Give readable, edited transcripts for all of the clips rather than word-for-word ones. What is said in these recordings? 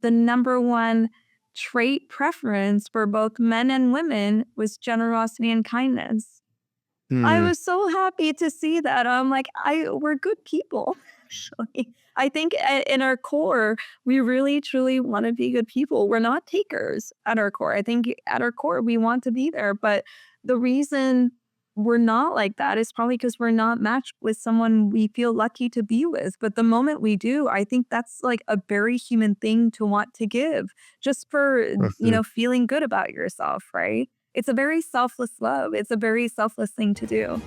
the number one trait preference for both men and women was generosity and kindness. I Hmm. was so happy to see that. I'm like, we're good people, actually. I think in our core, we really truly want to be good people. We're not takers at our core. I think at our core, we want to be there. But the reason we're not like that is probably because we're not matched with someone we feel lucky to be with. But the moment we do, I think that's like a very human thing to want to give just for, Mhm. feeling good about yourself, right? It's a very selfless love. It's a very selfless thing to do.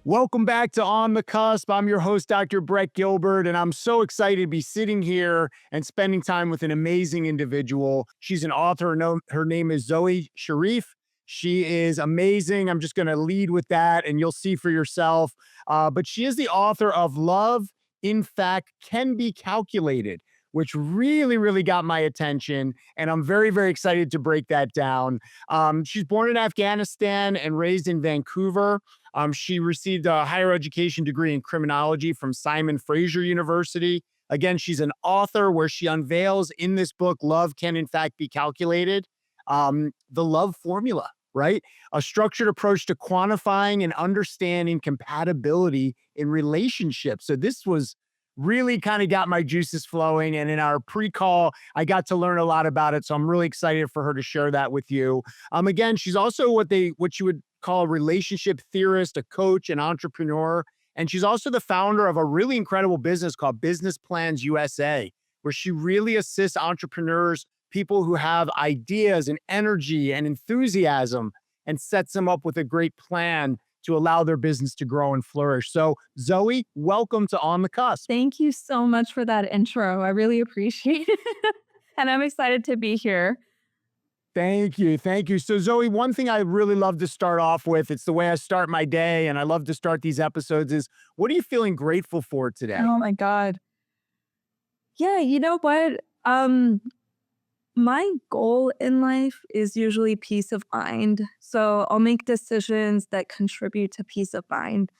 Welcome back to On the Cusp. I'm your host, Dr. Brett Gilbert, and I'm so excited to be sitting here and spending time with an amazing individual. She's an author. Her name is Zoey Charif. She is amazing. I'm just going to lead with that, and you'll see for yourself. But she is the author of Love, in Fact, Can Be Calculated, which really, really got my attention. And I'm very, very excited to break that down. She's born in Afghanistan and raised in Vancouver. She received a higher education degree in criminology from Simon Fraser University. Again, she's an author where she unveils in this book, Love Can In Fact Be Calculated, the love formula, right? A structured approach to quantifying and understanding compatibility in relationships. So this was really kind of got my juices flowing. And in our pre-call, I got to learn a lot about it. So I'm really excited for her to share that with you. Again, she's also what you would call a relationship theorist, a coach, an entrepreneur. And she's also the founder of a really incredible business called Business Plans USA, where she really assists entrepreneurs, people who have ideas and energy and enthusiasm, and sets them up with a great plan to allow their business to grow and flourish. So, Zoey, welcome to On the Cusp. Thank you so much for that intro. I really appreciate it. And I'm excited to be here. Thank you. Thank you. So, Zoey, one thing I really love to start off with, it's the way I start my day, and I love to start these episodes, is what are you feeling grateful for today? Oh my God. Yeah, you know what? My goal in life is usually peace of mind. So I'll make decisions that contribute to peace of mind.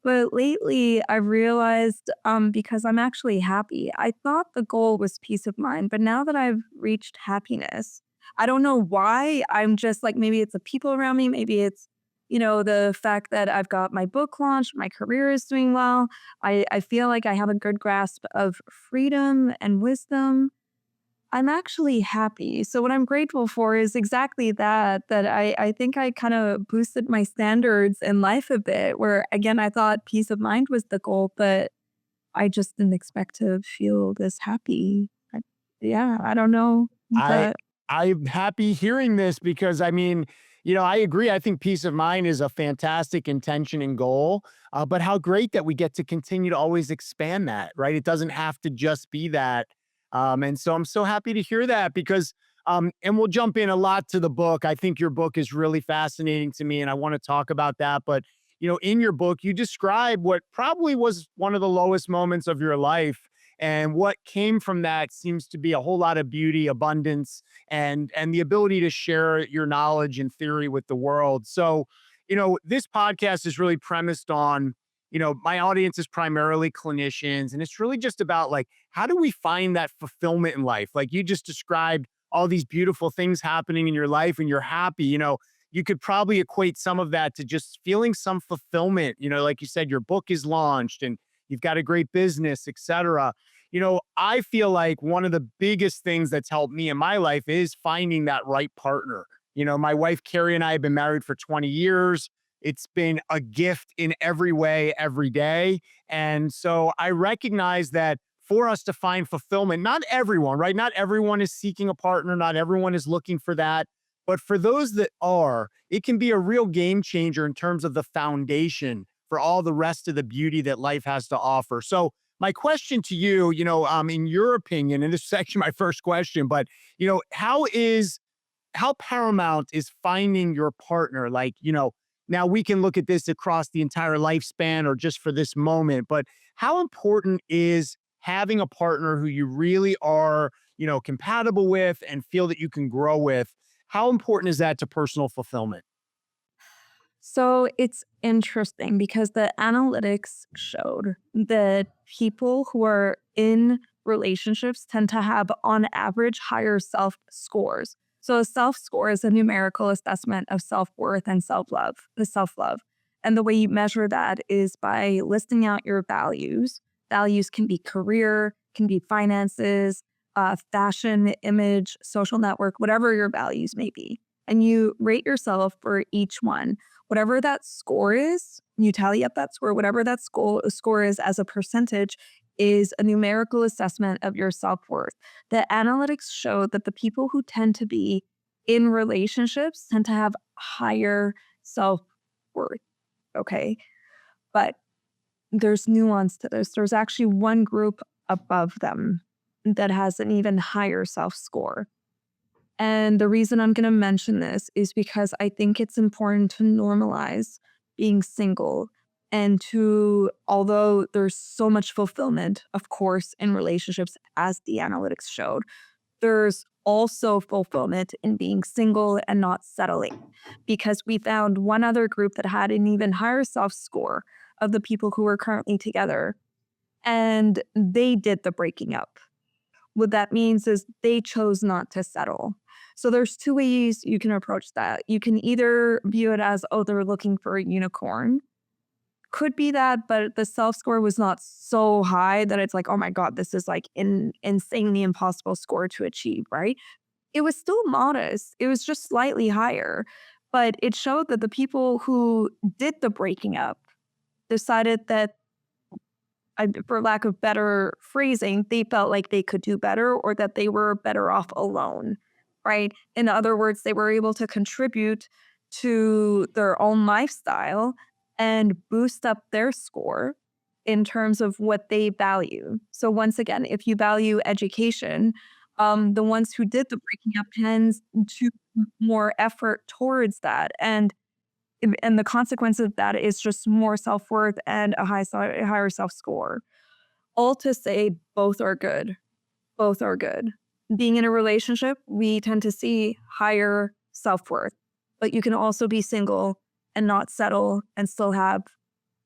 But lately, I've realized because I'm actually happy, I thought the goal was peace of mind. But now that I've reached happiness, I don't know why. I'm just like, maybe it's the people around me. Maybe it's, the fact that I've got my book launched, my career is doing well. I feel like I have a good grasp of freedom and wisdom. I'm actually happy. So what I'm grateful for is exactly that I think I kind of boosted my standards in life a bit, where again, I thought peace of mind was the goal, but I just didn't expect to feel this happy. Yeah, I don't know, I but I'm happy hearing this because I agree. I think peace of mind is a fantastic intention and goal. But how great that we get to continue to always expand that, right? It doesn't have to just be that. And so I'm so happy to hear that because and we'll jump in a lot to the book. I think your book is really fascinating to me and I want to talk about that. But in your book, you describe what probably was one of the lowest moments of your life. And what came from that seems to be a whole lot of beauty, abundance, and the ability to share your knowledge and theory with the world. So, this podcast is really premised on, my audience is primarily clinicians, and it's really just about like, how do we find that fulfillment in life? Like you just described all these beautiful things happening in your life and you're happy, you could probably equate some of that to just feeling some fulfillment. Like you said, your book is launched and you've got a great business, et cetera. I feel like one of the biggest things that's helped me in my life is finding that right partner. My wife, Carrie, and I have been married for 20 years. It's been a gift in every way, every day. And so I recognize that for us to find fulfillment, not everyone, right? Not everyone is seeking a partner. Not everyone is looking for that. But for those that are, it can be a real game changer in terms of the foundation for all the rest of the beauty that life has to offer. So, my question to you, in your opinion, and this is actually my first question, but how paramount is finding your partner? Like, now we can look at this across the entire lifespan or just for this moment, but how important is having a partner who you really are, compatible with and feel that you can grow with? How important is that to personal fulfillment? So it's interesting because the analytics showed that people who are in relationships tend to have, on average, higher self scores. So a self score is a numerical assessment of self worth and self love. And the way you measure that is by listing out your values. Values can be career, can be finances, fashion, image, social network, whatever your values may be. And you rate yourself for each one. Whatever that score is, you tally up that score, whatever that score is as a percentage is a numerical assessment of your self-worth. The analytics show that the people who tend to be in relationships tend to have higher self-worth, okay? But there's nuance to this. There's actually one group above them that has an even higher self-score. And the reason I'm going to mention this is because I think it's important to normalize being single and to, although there's so much fulfillment, of course, in relationships, as the analytics showed, there's also fulfillment in being single and not settling. Because we found one other group that had an even higher self score of the people who were currently together, and they did the breaking up. What that means is they chose not to settle. So there's two ways you can approach that. You can either view it as, oh, they're looking for a unicorn. Could be that, but the self score was not so high that it's like, oh my God, this is like insanely impossible score to achieve, right? It was still modest. It was just slightly higher, but it showed that the people who did the breaking up decided that, for lack of better phrasing, they felt like they could do better or that they were better off alone, right? In other words, they were able to contribute to their own lifestyle and boost up their score in terms of what they value. So once again, if you value education, the ones who did the breaking up tends to more effort towards that, and the consequence of that is just more self-worth and a higher self-score. All to say both are good. Both are good. Being in a relationship, we tend to see higher self-worth, but you can also be single and not settle and still have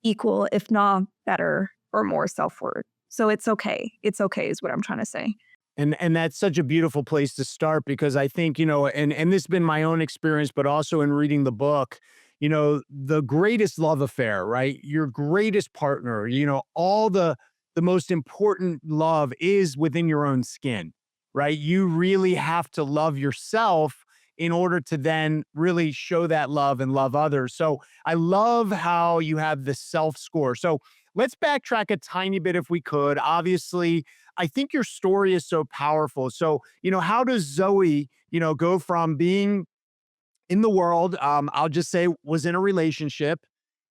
equal, if not better or more self-worth. So it's okay. It's okay is what I'm trying to say. And that's such a beautiful place to start because I think, and this has been my own experience, but also in reading the book, the greatest love affair, right? Your greatest partner, all the most important love is within your own skin, right? You really have to love yourself in order to then really show that love and love others. So I love how you have the self score. So let's backtrack a tiny bit if we could. Obviously, I think your story is so powerful. So, how does Zoe, go from being in the world, I'll just say was in a relationship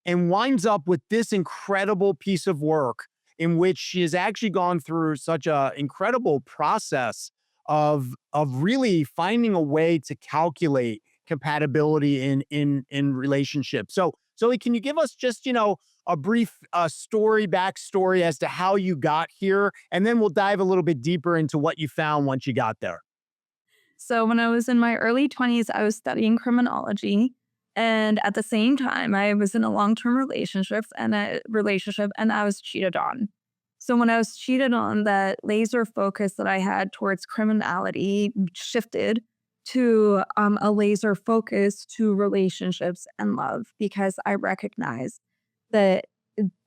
and winds up with this incredible piece of work in which she has actually gone through such a incredible process of really finding a way to calculate compatibility in relationships. So, Zoe, can you give us just, a brief backstory as to how you got here, and then we'll dive a little bit deeper into what you found once you got there. So when I was in my early 20s, I was studying criminology. And at the same time, I was in a long-term relationship and I was cheated on. So when I was cheated on, that laser focus that I had towards criminality shifted to a laser focus to relationships and love because I recognized that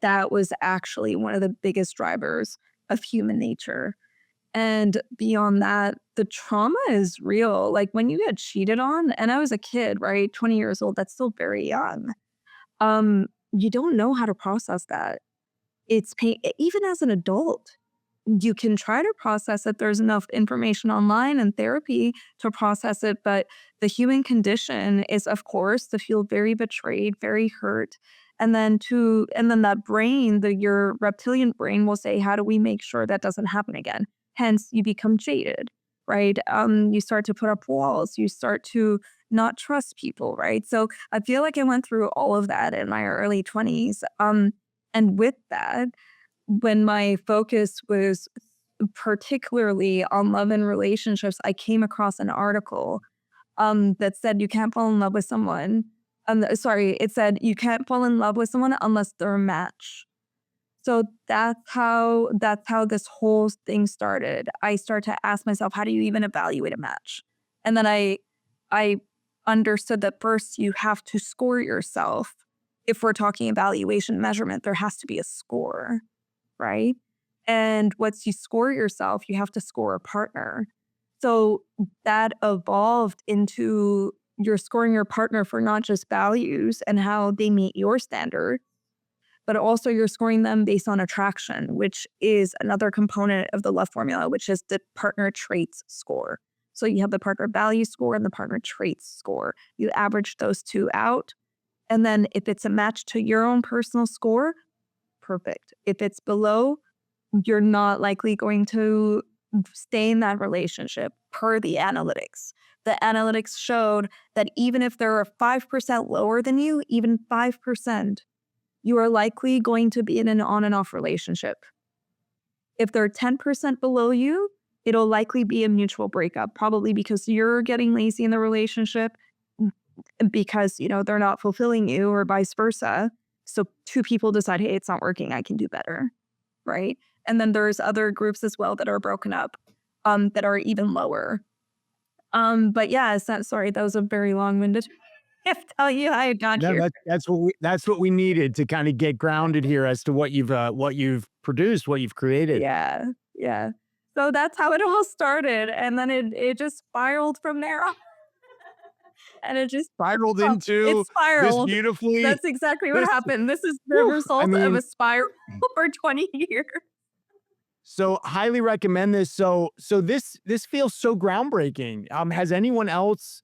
that was actually one of the biggest drivers of human nature. And beyond that, the trauma is real. Like when you get cheated on, and I was a kid, right? 20 years old, that's still very young. You don't know how to process that. It's pain, even as an adult. You can try to process it. There's enough information online and therapy to process it. But the human condition is, of course, to feel very betrayed, very hurt. And then that brain, your reptilian brain will say, how do we make sure that doesn't happen again? Hence, you become jaded, right? You start to put up walls. You start to not trust people, right? So I feel like I went through all of that in my early 20s. And with that, when my focus was particularly on love and relationships, I came across an article that said you can't fall in love with someone Sorry, it said you can't fall in love with someone unless they're a match. So that's how this whole thing started. I started to ask myself, how do you even evaluate a match? And then I understood that first you have to score yourself. If we're talking evaluation measurement, there has to be a score, right? And once you score yourself, you have to score a partner. So that evolved into you're scoring your partner for not just values and how they meet your standard, but also you're scoring them based on attraction, which is another component of the love formula, which is the partner traits score. So you have the partner value score and the partner traits score. You average those two out. And then if it's a match to your own personal score, perfect. If it's below, you're not likely going to stay in that relationship per the analytics. The analytics showed that even if they're 5% lower than you, even 5%, you are likely going to be in an on and off relationship. If they're 10% below you, it'll likely be a mutual breakup, probably because you're getting lazy in the relationship because, they're not fulfilling you or vice versa. So two people decide, hey, it's not working. I can do better. Right. And then there's other groups as well that are broken up that are even lower. But yeah, sorry, that was a very long-winded to tell you how I got No, here. that's what we needed to kind of get grounded here as to what you've produced, what you've created. Yeah, yeah. So that's how it all started, and then it just spiraled from there on, and it just Spiraled it into this spiraled. beautifully That's exactly what this happened. This is the whew, I result of mean, a spiral for 20 years. so highly recommend this. So this feels so groundbreaking. Has anyone else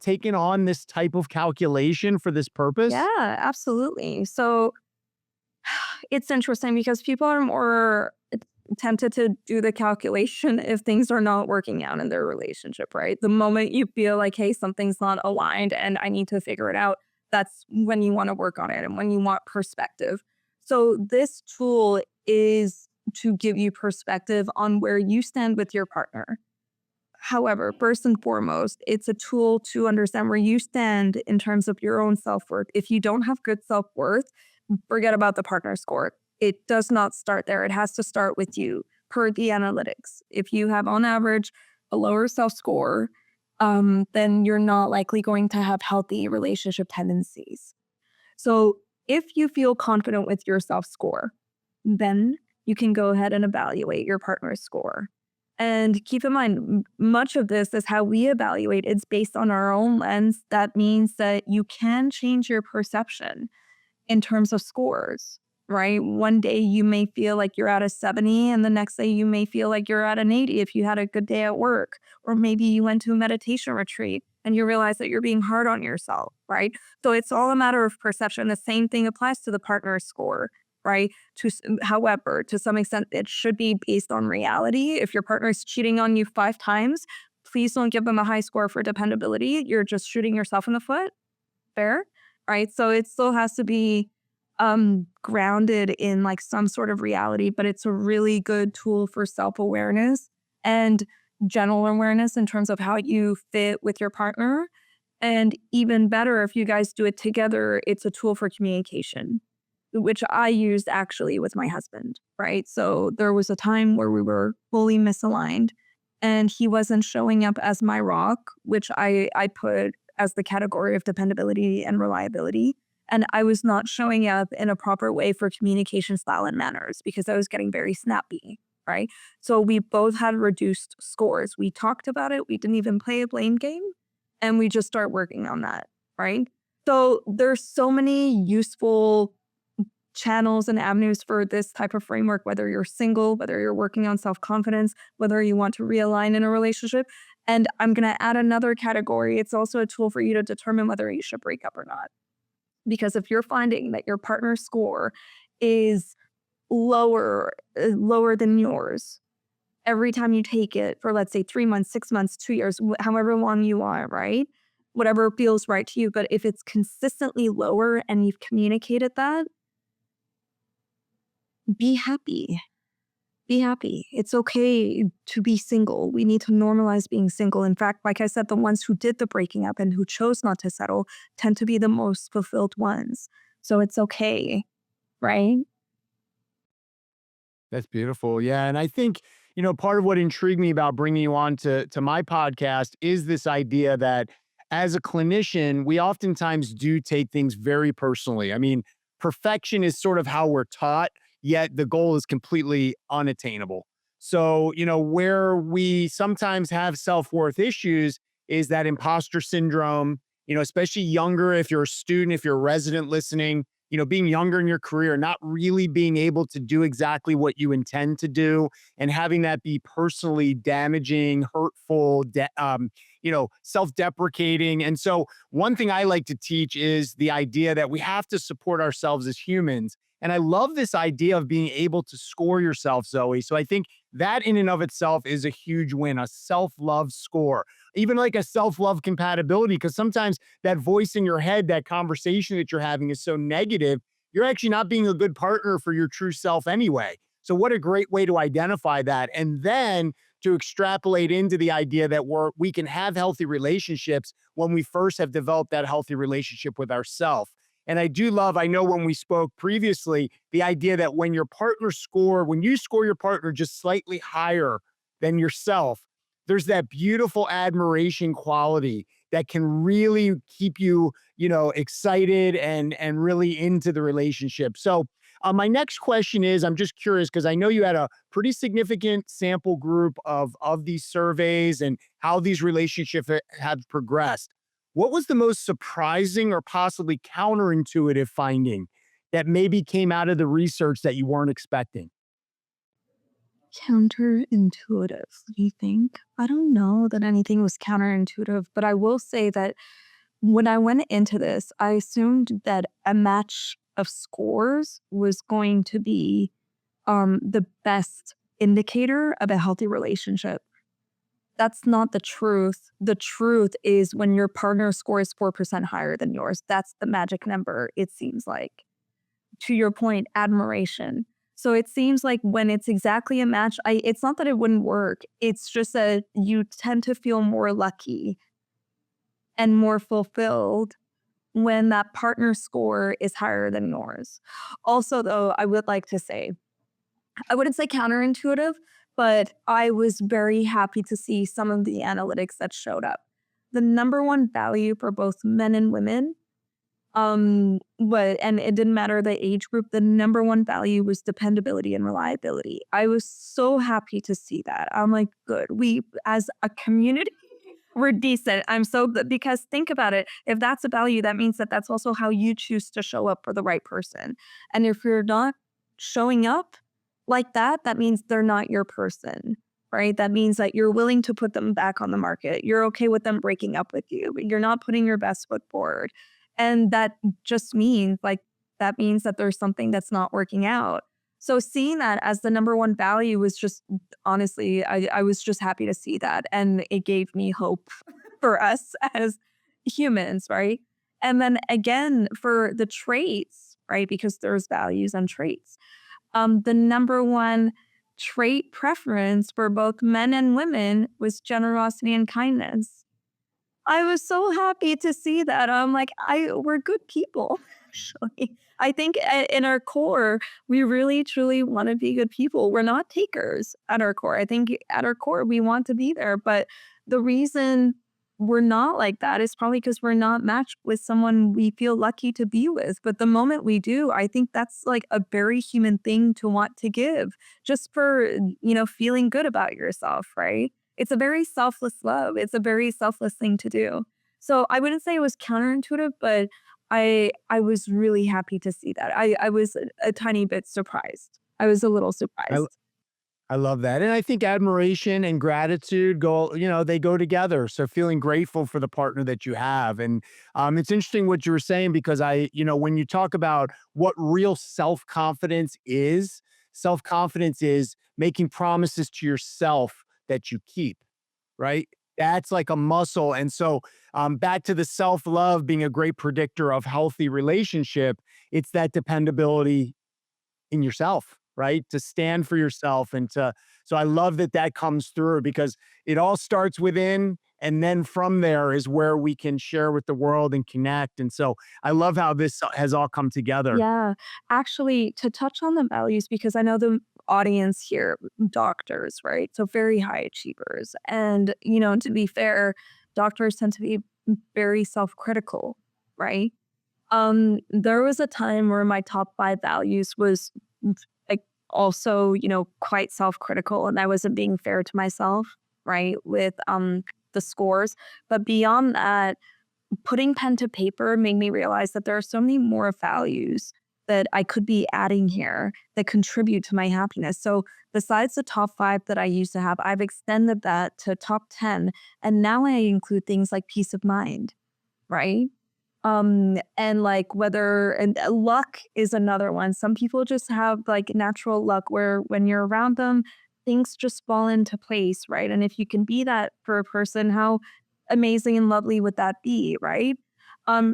taken on this type of calculation for this purpose? Yeah, absolutely. So it's interesting because people are more tempted to do the calculation if things are not working out in their relationship, right? The moment you feel like, hey, something's not aligned and I need to figure it out, that's when you want to work on it and when you want perspective. So, this tool is to give you perspective on where you stand with your partner. However, first and foremost, it's a tool to understand where you stand in terms of your own self worth. If you don't have good self worth, forget about the partner score. It does not start there. It has to start with you per the analytics. If you have, on average, a lower self score, then you're not likely going to have healthy relationship tendencies. So, if you feel confident with your self score, then you can go ahead and evaluate your partner's score. And keep in mind, much of this is how we evaluate. It's based on our own lens. That means that you can change your perception in terms of scores, right? One day you may feel like you're at a 70, and the next day you may feel like you're at an 80 if you had a good day at work. Or maybe you went to a meditation retreat and you realize that you're being hard on yourself, right? So it's all a matter of perception. The same thing applies to the partner score, right? However, to some extent, it should be based on reality. If your partner is cheating on you 5 times, please don't give them a high score for dependability. You're just shooting yourself in the foot. Fair, right? So it still has to be grounded in like some sort of reality, but it's a really good tool for self-awareness and general awareness in terms of how you fit with your partner. And even better, if you guys do it together, it's a tool for communication, which I used actually with my husband, right? So there was a time where we were fully misaligned and he wasn't showing up as my rock, which I put as the category of dependability and reliability. And I was not showing up in a proper way for communication style and manners because I was getting very snappy, right? So we both had reduced scores. We talked about it. We didn't even play a blame game. And we just start working on that, right? So there's so many useful channels and avenues for this type of framework, whether you're single, whether you're working on self-confidence, whether you want to realign in a relationship. And I'm going to add another category. It's also a tool for you to determine whether you should break up or not. Because if you're finding that your partner's score is lower than yours every time you take it for, let's say, 3 months, 6 months, 2 years, however long you are, right? Whatever feels right to you. But if it's consistently lower and you've communicated that, be happy. Be happy. It's okay to be single. We need to normalize being single. In fact, like I said, the ones who did the breaking up and who chose not to settle tend to be the most fulfilled ones. So it's okay, right? That's beautiful. Yeah, and I think, part of what intrigued me about bringing you on to my podcast is this idea that as a clinician, we oftentimes do take things very personally. I mean, perfection is sort of how we're taught, yet the goal is completely unattainable. So, where we sometimes have self-worth issues is that imposter syndrome, especially younger, if you're a student, if you're a resident listening, being younger in your career, not really being able to do exactly what you intend to do, and having that be personally damaging, hurtful, self deprecating. And so, one thing I like to teach is the idea that we have to support ourselves as humans. And I love this idea of being able to score yourself, Zoe. So, I think that in and of itself is a huge win, a self love score, even like a self love compatibility, because sometimes that voice in your head, that conversation that you're having is so negative, you're actually not being a good partner for your true self anyway. So, what a great way to identify that. And then to extrapolate into the idea that we can have healthy relationships when we first have developed that healthy relationship with ourselves. And I do love, I know when we spoke previously, the idea that when you score your partner just slightly higher than yourself, there's that beautiful admiration quality that can really keep you, excited and really into the relationship. So, my next question is, I'm just curious because I know you had a pretty significant sample group of these surveys and how these relationships have progressed. What was the most surprising or possibly counterintuitive finding that maybe came out of the research that you weren't expecting? Counterintuitive, do you think? I don't know that anything was counterintuitive, but I will say that when I went into this, I assumed that a match of scores was going to be the best indicator of a healthy relationship. That's not the truth. The truth is when your partner scores 4% higher than yours, that's the magic number, it seems like. To your point, admiration. So it seems like when it's exactly a match, it's not that it wouldn't work. It's just that you tend to feel more lucky and more fulfilled when that partner score is higher than yours. Also, though, I would like to say, I wouldn't say counterintuitive, but I was very happy to see some of the analytics that showed up. The number one value for both men and women, but and it didn't matter the age group, the number one value was dependability and reliability. I was so happy to see that. I'm like, good. We as a community we're decent. I'm so good because think about it. If that's a value, that means that that's also how you choose to show up for the right person. And if you're not showing up like that, that means they're not your person, right? That means that you're willing to put them back on the market. You're okay with them breaking up with you, but you're not putting your best foot forward. And that just means that means that there's something that's not working out. So seeing that as the number one value was just honestly, I was just happy to see that. And it gave me hope for us as humans, right? And then again, for the traits, right? Because there's values and traits. The number one trait preference for both men and women was generosity and kindness. I was so happy to see that. I'm like, we're good people, actually. I think in our core, we really truly want to be good people. We're not takers at our core. I think at our core, we want to be there. But the reason we're not like that is probably because we're not matched with someone we feel lucky to be with. But the moment we do, I think that's like a very human thing to want to give just for, feeling good about yourself, right? It's a very selfless love. It's a very selfless thing to do. So I wouldn't say it was counterintuitive, but I was really happy to see that. I was a tiny bit surprised. I was a little I surprised. I love that. And I think admiration and gratitude they go together. So feeling grateful for the partner that you have. And it's interesting what you were saying because when you talk about what real self confidence is making promises to yourself that you keep, right? That's like a muscle. And so back to the self love being a great predictor of healthy relationship, it's that dependability in yourself. right? To stand for yourself and to, so I love that that comes through because it all starts within. And then from there is where we can share with the world and connect. And so I love how this has all come together. Yeah. Actually, to touch on the values, because I know the audience here, doctors, right? So very high achievers. And, to be fair, doctors tend to be very self-critical, right? There was a time where my top 5 values was, like, also, quite self-critical, and I wasn't being fair to myself, right, with, the scores. But beyond that, putting pen to paper made me realize that there are so many more values that I could be adding here that contribute to my happiness. So besides the top 5 that I used to have, I've extended that to top 10, and now I include things like peace of mind, right? And like whether and luck is another one. Some people just have like natural luck where when you're around them, things just fall into place, right? And if you can be that for a person, how amazing and lovely would that be, right?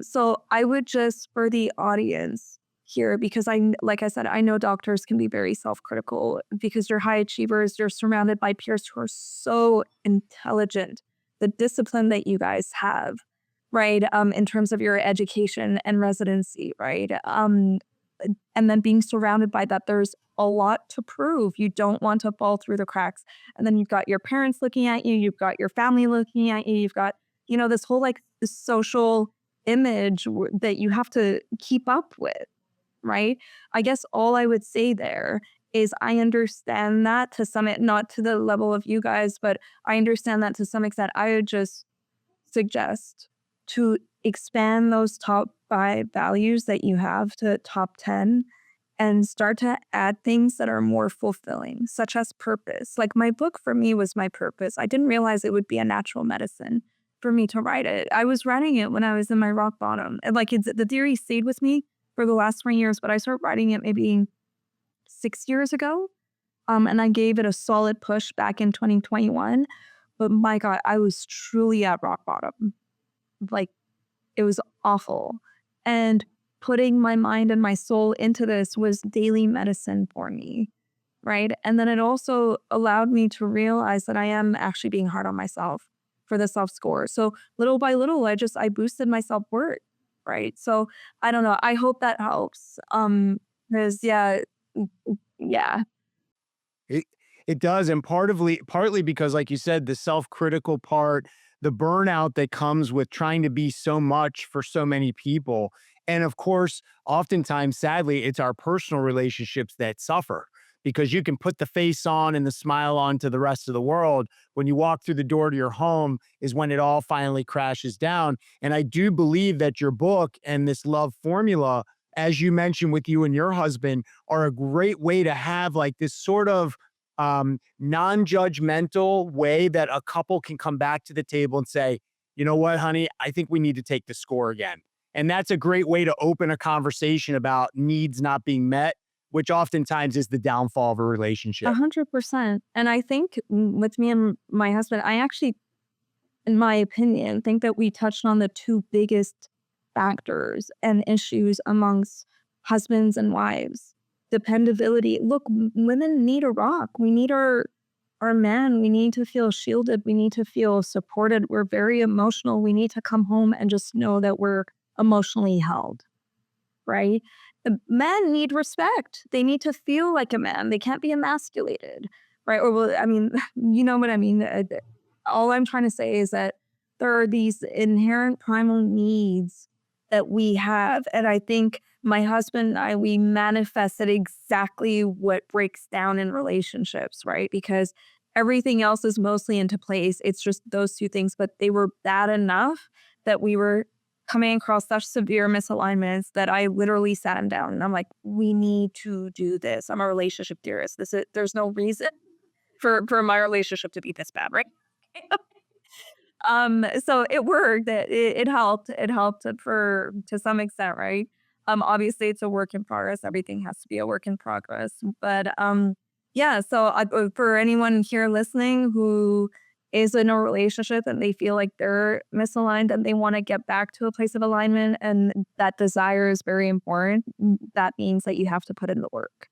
So I would just for the audience here, because like I said, I know doctors can be very self-critical because you're high achievers, you're surrounded by peers who are so intelligent. The discipline that you guys have, right? In terms of your education and residency, right? And then being surrounded by that, there's a lot to prove. You don't want to fall through the cracks. And then you've got your parents looking at you, you've got your family looking at you, you've got, this whole like this social image that you have to keep up with, right? I guess all I would say there is I understand that to some, not to the level of you guys, but I understand that to some extent. I would just suggest to expand those top 5 values that you have to top 10 and start to add things that are more fulfilling, such as purpose. Like my book for me was my purpose. I didn't realize it would be a natural medicine for me to write it. I was writing it when I was in my rock bottom. And like the theory stayed with me for the last 20 years, but I started writing it maybe 6 years ago. And I gave it a solid push back in 2021. But my God, I was truly at rock bottom. Like it was awful. And putting my mind and my soul into this was daily medicine for me. Right. And then it also allowed me to realize that I am actually being hard on myself for the self score. So little by little, I boosted my self worth. Right. So I don't know. I hope that helps. Because yeah. It it does, and partly because, like you said, the self-critical part, the burnout that comes with trying to be so much for so many people, and of course, oftentimes, sadly, it's our personal relationships that suffer because you can put the face on and the smile on to the rest of the world. When you walk through the door to your home is when it all finally crashes down, and I do believe that your book and this love formula, as you mentioned with you and your husband, are a great way to have like this sort of non-judgmental way that a couple can come back to the table and say, you know what, honey, I think we need to take the score again. And that's a great way to open a conversation about needs not being met, which oftentimes is the downfall of a relationship. 100%. And I think with me and my husband, I actually, in my opinion, think that we touched on the two biggest factors and issues amongst husbands and wives. Dependability. Look, women need a rock. We need our man. We need to feel shielded. We need to feel supported. We're very emotional. We need to come home and just know that we're emotionally held, right? The men need respect. They need to feel like a man. They can't be emasculated, right? Or, well, I mean, you know what I mean? All I'm trying to say is that there are these inherent primal needs that we have. And I think my husband and I, we manifested exactly what breaks down in relationships, right? Because everything else is mostly into place. It's just those two things, but they were bad enough that we were coming across such severe misalignments that I literally sat him down and I'm like, we need to do this. I'm a relationship theorist. There's no reason for my relationship to be this bad, right? So it worked. It helped. It helped for to some extent, right? Obviously it's a work in progress. Everything has to be a work in progress. But yeah. So for anyone here listening who is in a relationship and they feel like they're misaligned and they want to get back to a place of alignment and that desire is very important, that means that you have to put in the work.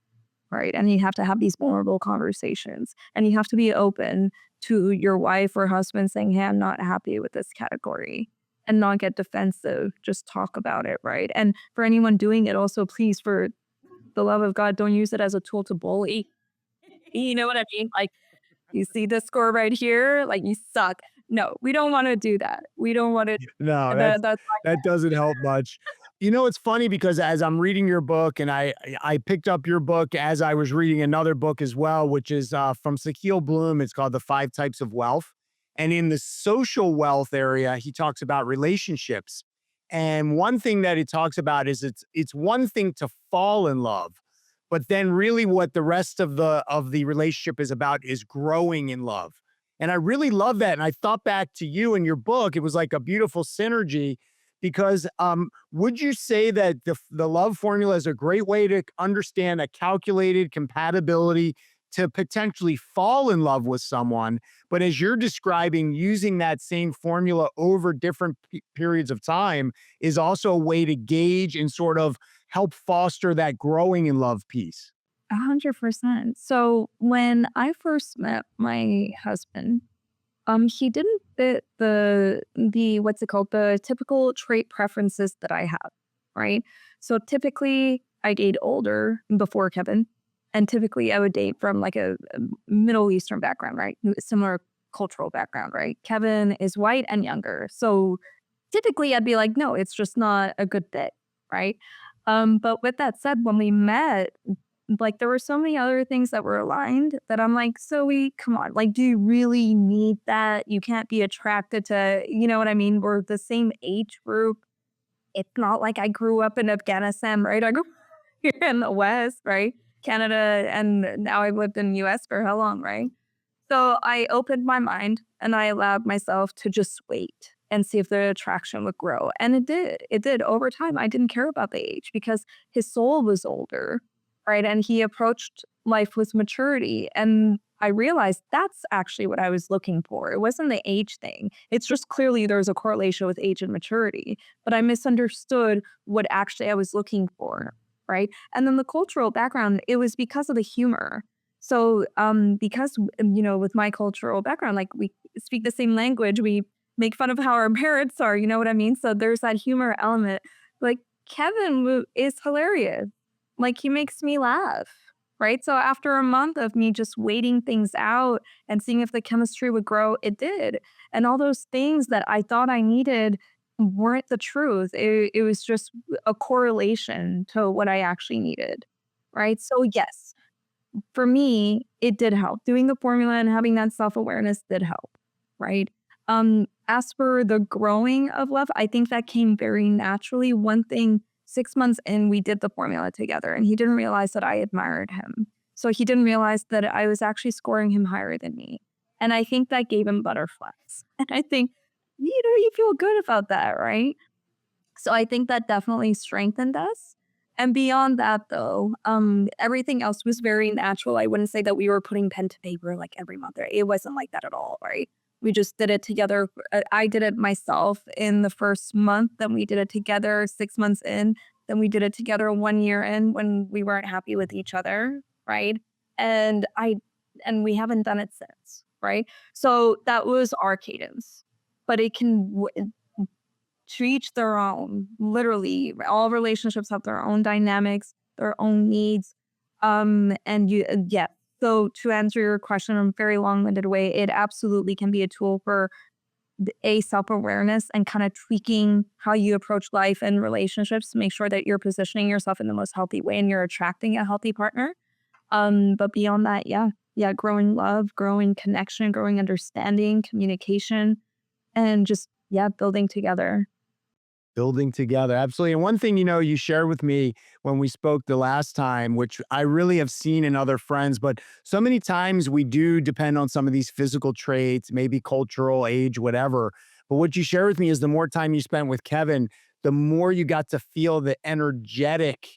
right? And you have to have these vulnerable conversations and you have to be open to your wife or husband saying, hey, I'm not happy with this category and not get defensive. Just talk about it, right? And for anyone doing it, also, please, for the love of God, don't use it as a tool to bully. You know what I mean? Like, you see this score right here? Like, you suck. No, we don't want to do that. We don't want to. No, That's that doesn't help much. You know, it's funny because as I'm reading your book, and I picked up your book as I was reading another book as well, which is from Sakil Bloom. It's called The Five Types of Wealth. And in the social wealth area, he talks about relationships. And one thing that he talks about is it's one thing to fall in love, but then really what the rest of the relationship is about is growing in love. And I really love that. And I thought back to you and your book. It was like a beautiful synergy because would you say that the love formula is a great way to understand a calculated compatibility to potentially fall in love with someone? But as you're describing, using that same formula over different periods of time is also a way to gauge and sort of help foster that growing in love piece. 100%. So when I first met my husband, he didn't fit the what's it called? The typical trait preferences that I have, right? So typically I date older before Kevin, and typically I would date from like a Middle Eastern background, right? Similar cultural background, right? Kevin is white and younger. So typically I'd be like, no, it's just not a good fit, right? But with that said, when we met, like there were so many other things that were aligned that I'm like, so we come on, like, do you really need that? You can't be attracted to, you know what I mean? We're the same age group. It's not like I grew up in Afghanistan, right? I grew here in the West, right? Canada, and now I've lived in the US for how long, right? So I opened my mind and I allowed myself to just wait and see if the attraction would grow. And it did. It did over time. I didn't care about the age because his soul was older, right? And he approached life with maturity. And I realized that's actually what I was looking for. It wasn't the age thing. It's just clearly there's a correlation with age and maturity, but I misunderstood what actually I was looking for, right? And then the cultural background, it was because of the humor. So, because, with my cultural background, like we speak the same language, we make fun of how our parents are, you know what I mean? So there's that humor element. Like is hilarious. Like he makes me laugh, right? So after a month of me just waiting things out and seeing if the chemistry would grow, it did. And all those things that I thought I needed weren't the truth. It was just a correlation to what I actually needed, right? So yes, for me, it did help. Doing the formula and having that self-awareness did help, right? As for the growing of love, I think that came very naturally. One thing, 6 months in, we did the formula together, and he didn't realize that I admired him. So he didn't realize that I was actually scoring him higher than me. And I think that gave him butterflies. And I think, you feel good about that, right? So I think that definitely strengthened us. And beyond that, though, everything else was very natural. I wouldn't say that we were putting pen to paper like every month. Right? It wasn't like that at all, right? We just did it together. I did it myself in the first month. Then we did it together 6 months in. Then we did it together 1 year in when we weren't happy with each other, right? And and we haven't done it since, right? So that was our cadence. But it can to each their own. Literally, all relationships have their own dynamics, their own needs. And yeah. So to answer your question in a very long-winded way, it absolutely can be a tool for a self-awareness and kind of tweaking how you approach life and relationships to make sure that you're positioning yourself in the most healthy way and you're attracting a healthy partner. But beyond that, yeah, growing love, growing connection, growing understanding, communication, and just building together. Building together. Absolutely. And one thing, you shared with me when we spoke the last time, which I really have seen in other friends, but so many times we do depend on some of these physical traits, maybe cultural, age, whatever. But what you share with me is the more time you spent with Kevin, the more you got to feel the energetic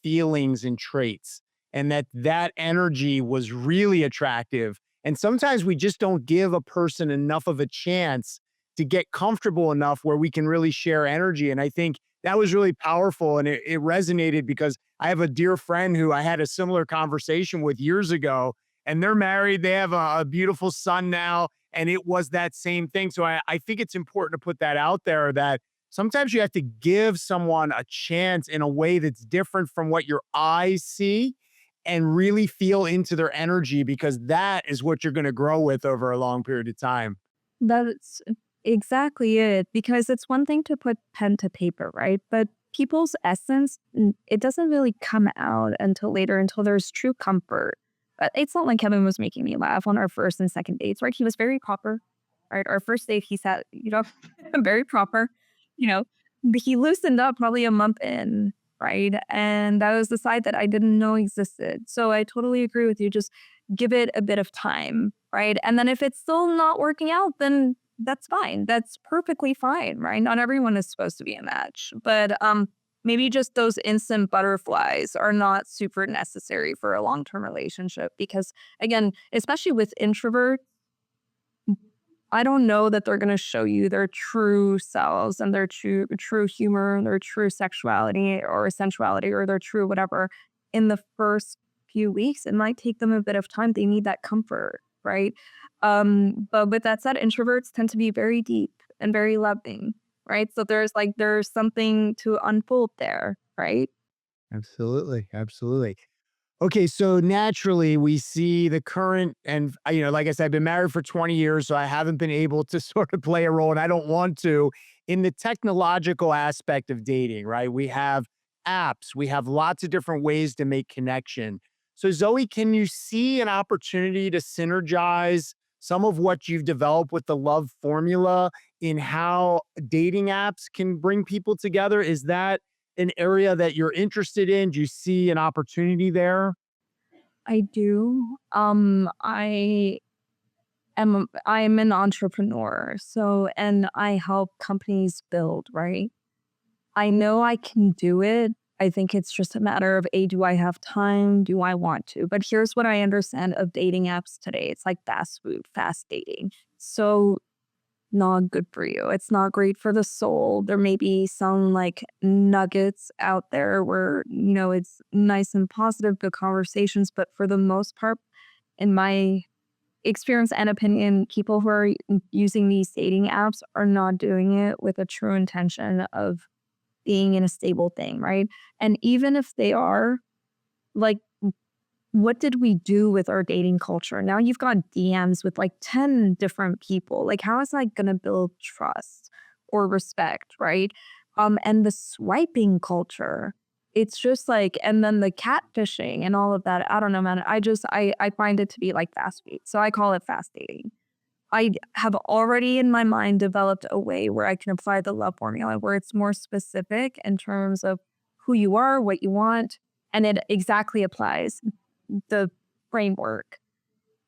feelings and traits, and that energy was really attractive. And sometimes we just don't give a person enough of a chance to get comfortable enough where we can really share energy. And I think that was really powerful. And it resonated because I have a dear friend who I had a similar conversation with years ago, and they're married. They have a beautiful son now, and it was that same thing. So I think it's important to put that out there that sometimes you have to give someone a chance in a way that's different from what your eyes see and really feel into their energy because that is what you're going to grow with over a long period of time. That's exactly it, because it's one thing to put pen to paper, right? But people's essence, it doesn't really come out until later, until there's true comfort. But it's not like Kevin was making me laugh on our first and second dates, right? He was very proper, right? Our first date, he sat, very proper, you know, but he loosened up probably a month in, right? And that was the side that I didn't know existed. So I totally agree with you. Just give it a bit of time, right? And then if it's still not working out, then that's fine. That's perfectly fine, right? Not everyone is supposed to be a match, but maybe just those instant butterflies are not super necessary for a long-term relationship because again, especially with introverts, I don't know that they're gonna show you their true selves and their true humor, their true sexuality or sensuality or their true whatever in the first few weeks. It might take them a bit of time. They need that comfort, right? But with that said, introverts tend to be very deep and very loving, right? So there's something to unfold there, right? Absolutely. Absolutely. Okay, so naturally we see the current and like I said, I've been married for 20 years, so I haven't been able to sort of play a role, and I don't want to in the technological aspect of dating, right? We have apps, we have lots of different ways to make connection. So Zoe, can you see an opportunity to synergize some of what you've developed with the love formula in how dating apps can bring people together? Is that an area that you're interested in? Do you see an opportunity there? I do. I'm an entrepreneur, so and I help companies build, right? I know I can do it. I think it's just a matter of A, do I have time? Do I want to? But here's what I understand of dating apps today. It's like fast food, fast dating. So not good for you. It's not great for the soul. There may be some like nuggets out there where, it's nice and positive, good conversations, but for the most part, in my experience and opinion, people who are using these dating apps are not doing it with a true intention of being in a stable thing, right? And even if they are, like, what did we do with our dating culture? Now you've got DMs with like 10 different people. Like, how is that going to build trust or respect, right? And the swiping culture, it's just like, and then the catfishing and all of that. I don't know, man. I find it to be like fast food. So I call it fast dating. I have already in my mind developed a way where I can apply the love formula where it's more specific in terms of who you are, what you want, and it exactly applies the framework.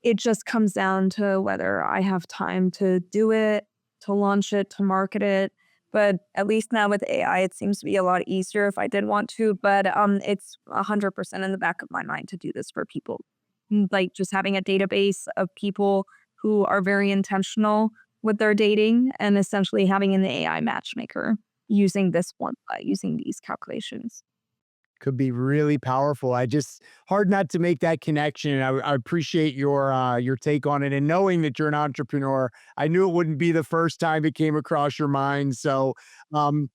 It just comes down to whether I have time to do it, to launch it, to market it. But at least now with AI, it seems to be a lot easier if I did want to. But it's 100% in the back of my mind to do this for people. Like just having a database of people who are very intentional with their dating and essentially having an AI matchmaker using this one, using these calculations. Could be really powerful. I just hard not to make that connection. I appreciate your take on it, and knowing that you're an entrepreneur, I knew it wouldn't be the first time it came across your mind. So, do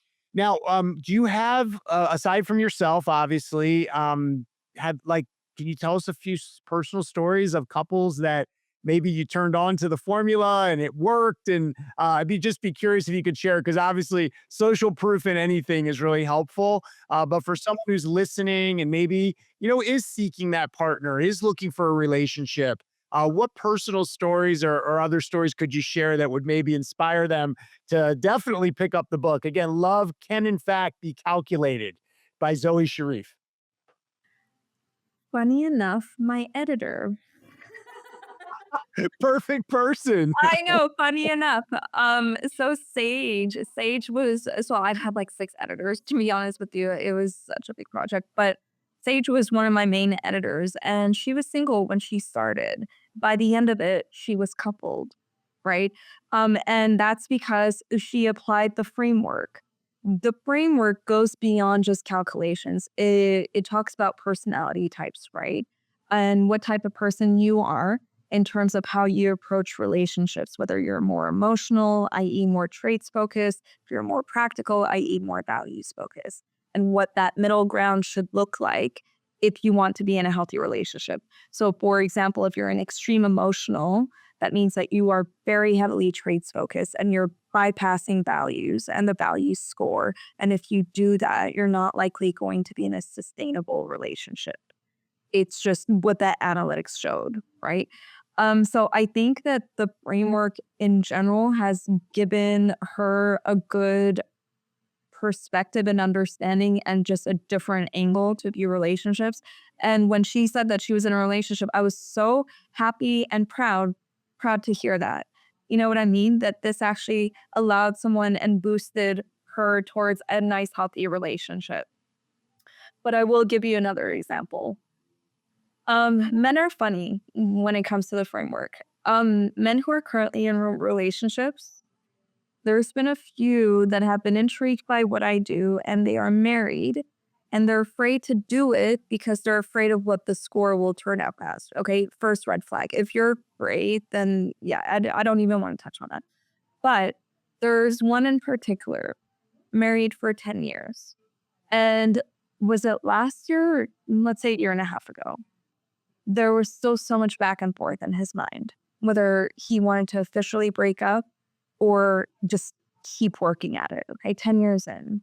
you have aside from yourself, obviously, had like, can you tell us a few personal stories of couples that maybe you turned on to the formula and it worked? And I'd be curious if you could share because obviously social proof in anything is really helpful, but for someone who's listening and maybe, is seeking that partner, is looking for a relationship, what personal stories or other stories could you share that would maybe inspire them to definitely pick up the book? Again, Love Can in Fact Be Calculated by Zoe Charif. Funny enough, my editor. Perfect person. I know, funny enough. So Sage was so I've had like 6 editors, to be honest with you. It was such a big project, but Sage was one of my main editors, and she was single when she started. By the end of it, she was coupled, right? And that's because she applied the framework. The framework goes beyond just calculations. It talks about personality types, right? And what type of person you are in terms of how you approach relationships, whether you're more emotional, i.e., more traits focused, if you're more practical, i.e., more values focused, and what that middle ground should look like if you want to be in a healthy relationship. So, for example, if you're an extreme emotional, that means that you are very heavily traits focused and you're bypassing values and the values score. And if you do that, you're not likely going to be in a sustainable relationship. It's just what that analytics showed, right? So I think that the framework in general has given her a good perspective and understanding and just a different angle to view relationships. And when she said that she was in a relationship, I was so happy and proud to hear that. You know what I mean? That this actually allowed someone and boosted her towards a nice, healthy relationship. But I will give you another example. Men are funny when it comes to the framework. Men who are currently in relationships, there's been a few that have been intrigued by what I do and they are married and they're afraid to do it because they're afraid of what the score will turn out as. Okay. First red flag. If you're afraid, then yeah, I don't even want to touch on that. But there's one in particular, married for 10 years. And was it last year? Let's say a year and a half ago. There was still so much back and forth in his mind, whether he wanted to officially break up or just keep working at it. Okay, 10 years in.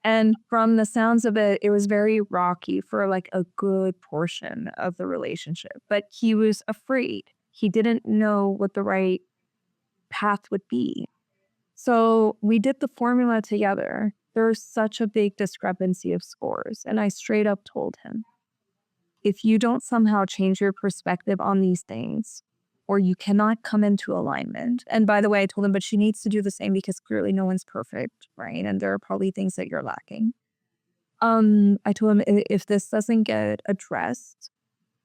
And from the sounds of it, it was very rocky for like a good portion of the relationship. But he was afraid. He didn't know what the right path would be. So we did the formula together. There's such a big discrepancy of scores. And I straight up told him, if you don't somehow change your perspective on these things, or you cannot come into alignment. And by the way, I told him, but she needs to do the same because clearly no one's perfect, right? And there are probably things that you're lacking. I told him if this doesn't get addressed,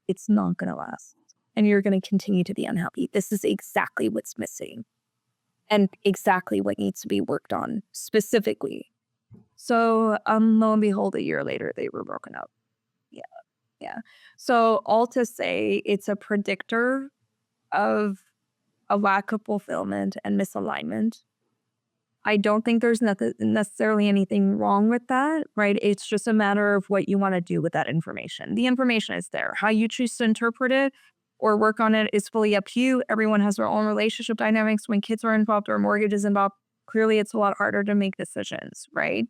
it's not going to last. And you're going to continue to be unhappy. This is exactly what's missing and exactly what needs to be worked on specifically. So, lo and behold, a year later, they were broken up. Yeah. Yeah. So, all to say, it's a predictor of a lack of fulfillment and misalignment. I don't think there's nothing necessarily anything wrong with that, right? It's just a matter of what you want to do with that information. The information is there. How you choose to interpret it or work on it is fully up to you. Everyone has their own relationship dynamics. When kids are involved or mortgage is involved, clearly it's a lot harder to make decisions, right?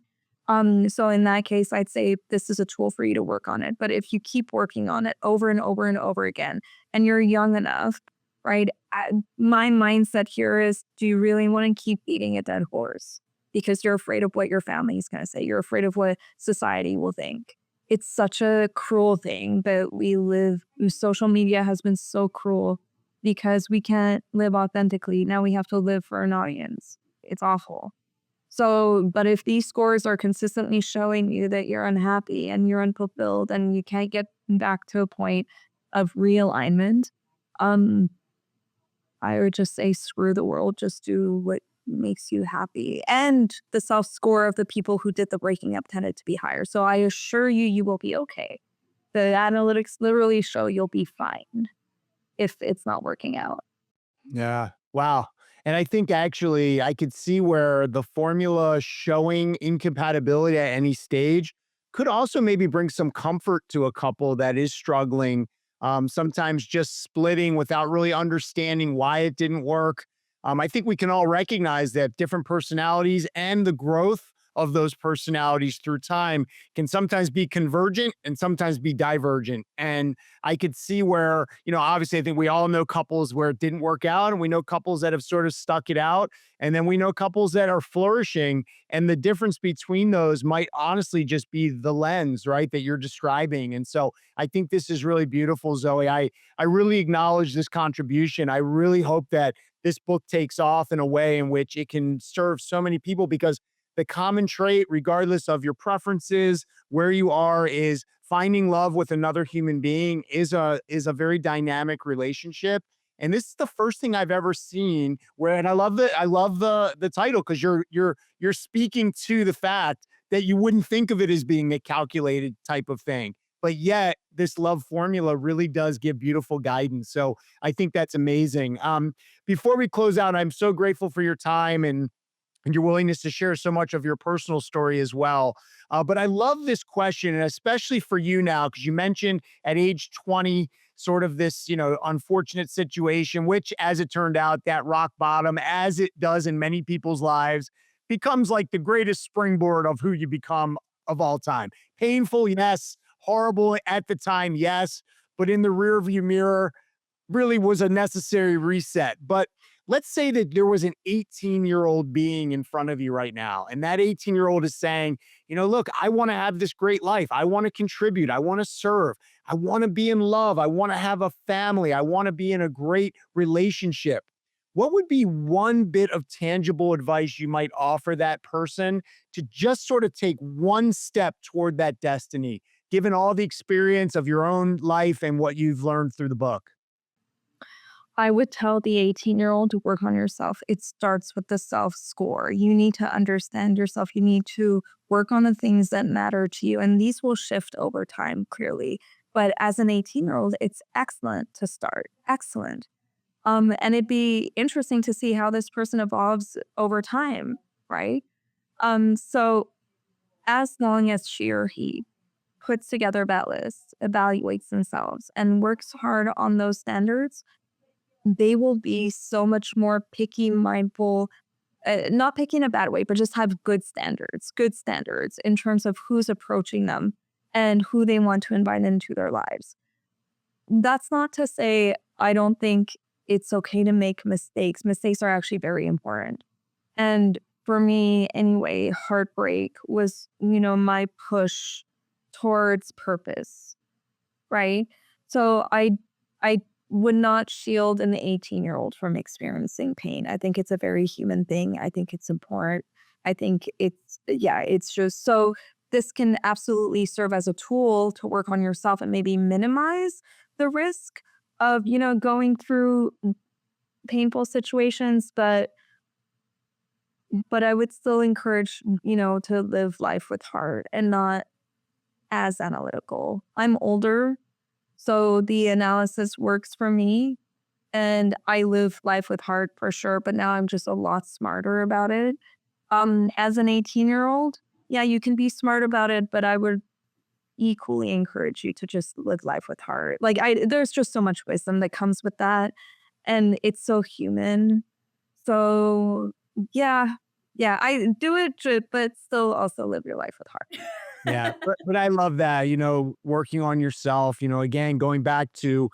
So in that case, I'd say this is a tool for you to work on it. But if you keep working on it over and over and over again, and you're young enough, right? My mindset here is, do you really want to keep beating a dead horse? Because you're afraid of what your family is going to say. You're afraid of what society will think. It's such a cruel thing that we live, social media has been so cruel because we can't live authentically. Now we have to live for an audience. It's awful. So, but if these scores are consistently showing you that you're unhappy and you're unfulfilled and you can't get back to a point of realignment, um, I would just say screw the world, just do what makes you happy. And the self score of the people who did the breaking up tended to be higher. So I assure you, you will be okay. The analytics literally show you'll be fine if it's not working out. Yeah. Wow. And I think actually I could see where the formula showing incompatibility at any stage could also maybe bring some comfort to a couple that is struggling. Sometimes just splitting without really understanding why it didn't work. I think we can all recognize that different personalities and the growth of those personalities through time can sometimes be convergent and sometimes be divergent. And I could see where, obviously, I think we all know couples where it didn't work out, and we know couples that have sort of stuck it out. And then we know couples that are flourishing. And the difference between those might honestly just be the lens, right, that you're describing. And so I think this is really beautiful, Zoe. I really acknowledge this contribution. I really hope that this book takes off in a way in which it can serve so many people, because the common trait, regardless of your preferences, where you are, is finding love with another human being is a very dynamic relationship. And this is the first thing I've ever seen where, and I love the title because you're speaking to the fact that you wouldn't think of it as being a calculated type of thing. But yet, this love formula really does give beautiful guidance. So I think that's amazing. Before we close out, I'm so grateful for your time and your willingness to share so much of your personal story as well. But I love this question, and especially for you now, because you mentioned at age 20, sort of this, unfortunate situation, which, as it turned out, that rock bottom, as it does in many people's lives, becomes like the greatest springboard of who you become of all time. Painful, yes. Horrible at the time, yes. But in the rearview mirror, really was a necessary reset. But let's say that there was an 18-year-old being in front of you right now, and that 18-year-old is saying, look, I want to have this great life. I want to contribute. I want to serve. I want to be in love. I want to have a family. I want to be in a great relationship. What would be one bit of tangible advice you might offer that person to just sort of take one step toward that destiny, given all the experience of your own life and what you've learned through the book? I would tell the 18-year-old to work on yourself. It starts with the self score. You need to understand yourself. You need to work on the things that matter to you. And these will shift over time, clearly. But as an 18-year-old, it's excellent to start. Excellent. And it'd be interesting to see how this person evolves over time, right? So as long as she or he puts together that list, evaluates themselves, and works hard on those standards, they will be so much more picky, mindful, not picky in a bad way, but just have good standards in terms of who's approaching them and who they want to invite into their lives. That's not to say I don't think it's okay to make mistakes. Mistakes are actually very important. And for me, anyway, heartbreak was, my push towards purpose, right? So I would not shield an 18-year-old from experiencing pain. I think it's a very human thing. I think it's important. I think it's yeah, it's just so this can absolutely serve as a tool to work on yourself and maybe minimize the risk of, going through painful situations, but I would still encourage, to live life with heart and not as analytical. I'm older, so the analysis works for me and I live life with heart for sure, but now I'm just a lot smarter about it. As an 18-year-old, yeah, you can be smart about it, but I would equally encourage you to just live life with heart. Like there's just so much wisdom that comes with that and it's so human. So, yeah. Yeah, I do it, but still also live your life with heart. Yeah, but I love that, working on yourself, again, going back to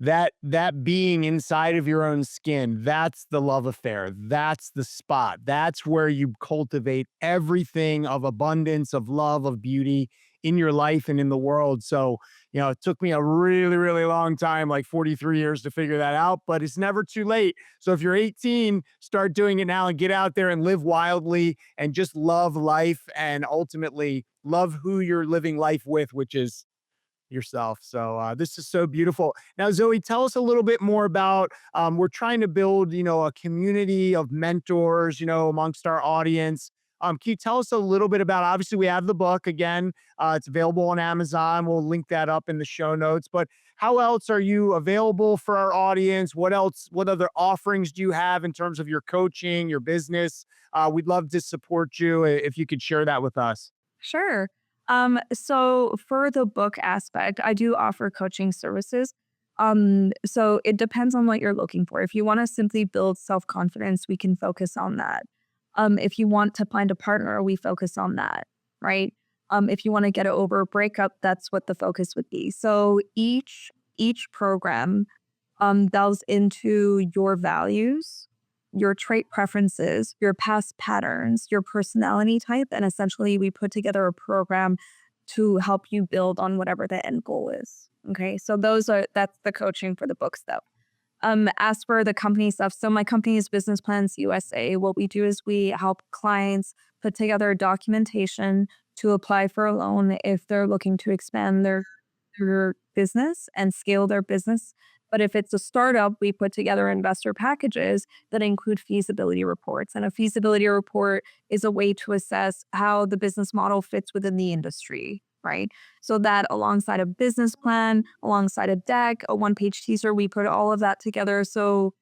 that being inside of your own skin, that's the love affair. That's the spot. That's where you cultivate everything of abundance, of love, of beauty in your life and in the world. So, it took me a really, really long time, like 43 years to figure that out, but it's never too late. So if you're 18, start doing it now and get out there and live wildly and just love life and ultimately love who you're living life with, which is yourself. So this is so beautiful. Now, Zoe, tell us a little bit more about. We're trying to build, a community of mentors, amongst our audience. Can you tell us a little bit about? Obviously, we have the book again. It's available on Amazon. We'll link that up in the show notes. But how else are you available for our audience? What else? What other offerings do you have in terms of your coaching, your business? We'd love to support you if you could share that with us. Sure. So for the book aspect, I do offer coaching services. So it depends on what you're looking for. If you want to simply build self-confidence, we can focus on that. If you want to find a partner, we focus on that, right? If you want to get over a breakup, that's what the focus would be. So each program delves into your values, your trait preferences, your past patterns, your personality type, and essentially we put together a program to help you build on whatever the end goal is. Okay, so that's the coaching for the book stuff. As for the company stuff, so my company is Business Plans USA. What we do is we help clients put together documentation to apply for a loan if they're looking to expand their business and scale their business But if it's a startup, we put together investor packages that include feasibility reports. And a feasibility report is a way to assess how the business model fits within the industry, right? So that alongside a business plan, alongside a deck, a one-page teaser, we put all of that together. So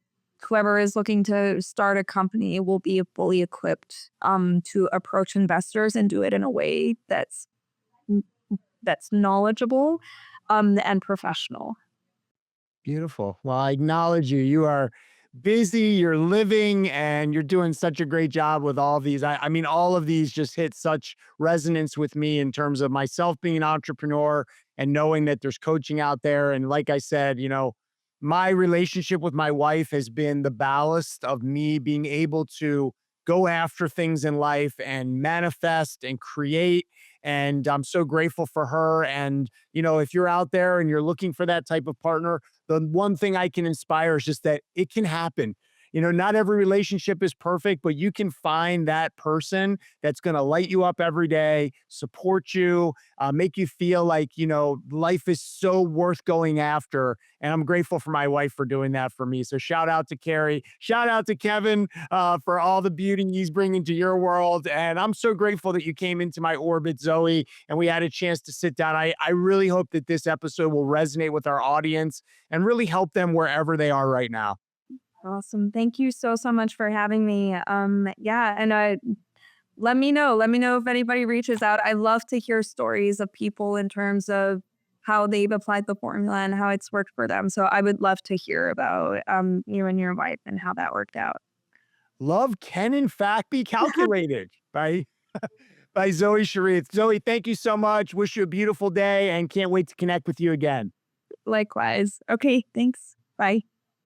whoever is looking to start a company will be fully equipped to approach investors and do it in a way that's knowledgeable and professional. Beautiful. Well, I acknowledge you. You are busy, you're living, and you're doing such a great job with all these. I mean, all of these just hit such resonance with me in terms of myself being an entrepreneur and knowing that there's coaching out there. And like I said, my relationship with my wife has been the ballast of me being able to go after things in life and manifest and create. And I'm so grateful for her. And, if you're out there and you're looking for that type of partner, the one thing I can inspire is just that it can happen. Not every relationship is perfect, but you can find that person that's going to light you up every day, support you, make you feel like, life is so worth going after. And I'm grateful for my wife for doing that for me. So shout out to Carrie, shout out to Kevin for all the beauty he's bringing to your world. And I'm so grateful that you came into my orbit, Zoey, and we had a chance to sit down. I really hope that this episode will resonate with our audience and really help them wherever they are right now. Awesome. Thank you so, so much for having me. Yeah. And let me know. Let me know if anybody reaches out. I love to hear stories of people in terms of how they've applied the formula and how it's worked for them. So I would love to hear about you and your wife and how that worked out. Love can, in fact, be calculated by Zoey Charif. Zoey, thank you so much. Wish you a beautiful day and can't wait to connect with you again. Likewise. Okay. Thanks. Bye.